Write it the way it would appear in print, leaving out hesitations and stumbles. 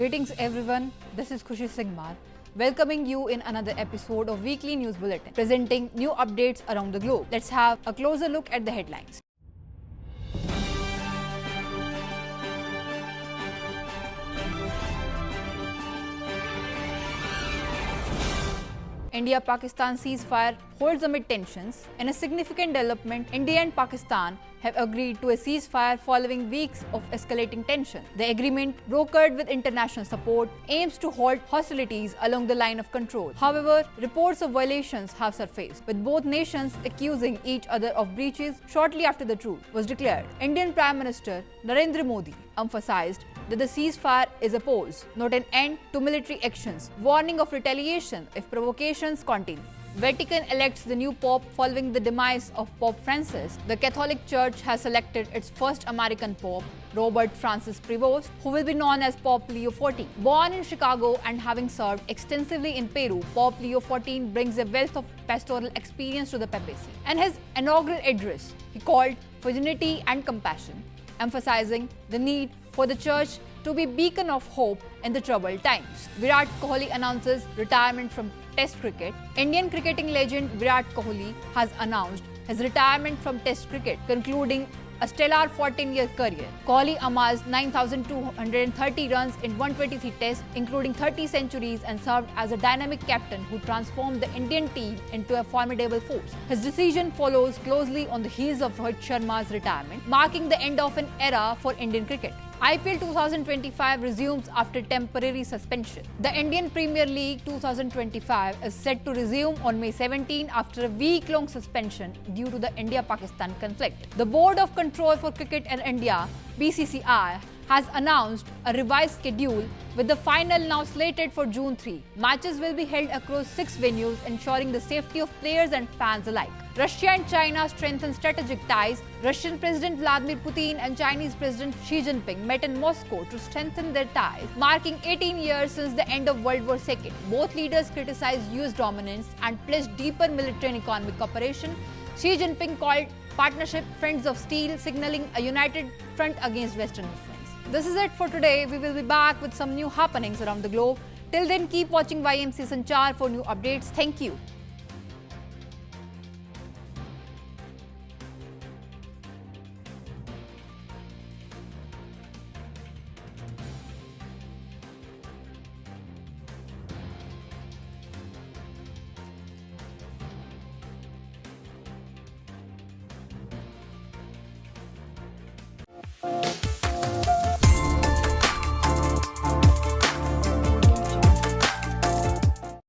Greetings everyone, this is Khushi Singhmar, welcoming you in another episode of Weekly News Bulletin, presenting new updates around the globe. Let's have a closer look at the headlines. India-Pakistan ceasefire holds amid tensions. In a significant development, India and Pakistan have agreed to a ceasefire following weeks of escalating tension. The agreement, brokered with international support, aims to halt hostilities along the line of control. However, reports of violations have surfaced, with both nations accusing each other of breaches shortly after the truce was declared. Indian Prime Minister Narendra Modi emphasized that the ceasefire is a pause, not an end to military actions, warning of retaliation if provocations continue. Vatican elects the new Pope following the demise of Pope Francis. The Catholic Church has selected its first American Pope, Robert Francis Prevost, who will be known as Pope Leo XIV. Born in Chicago and having served extensively in Peru, Pope Leo XIV brings a wealth of pastoral experience to the papacy. In his inaugural address, he called for unity and compassion, emphasizing the need for the Church to be a beacon of hope in the troubled times. Virat Kohli announces retirement from Test cricket. Indian cricketing legend Virat Kohli has announced his retirement from Test cricket, concluding a stellar 14-year career. Kohli amassed 9,230 runs in 123 tests, including 30 centuries, and served as a dynamic captain who transformed the Indian team into a formidable force. His decision follows closely on the heels of Rohit Sharma's retirement, marking the end of an era for Indian cricket. IPL 2025 resumes after temporary suspension. The Indian Premier League 2025 is set to resume on May 17 after a week-long suspension due to the India-Pakistan conflict. The Board of Control for Cricket in India, BCCI, has announced a revised schedule with the final now slated for June 3. Matches will be held across 6 venues, ensuring the safety of players and fans alike. Russia and China strengthen strategic ties. Russian President Vladimir Putin and Chinese President Xi Jinping met in Moscow to strengthen their ties, marking 18 years since the end of World War II. Both leaders criticized US dominance and pledged deeper military and economic cooperation. Xi Jinping called partnership friends of steel, signaling a united front against Western influence. This is it for today. We will be back with some new happenings around the globe. Till then, keep watching YMC Sanchar for new updates. Thank you.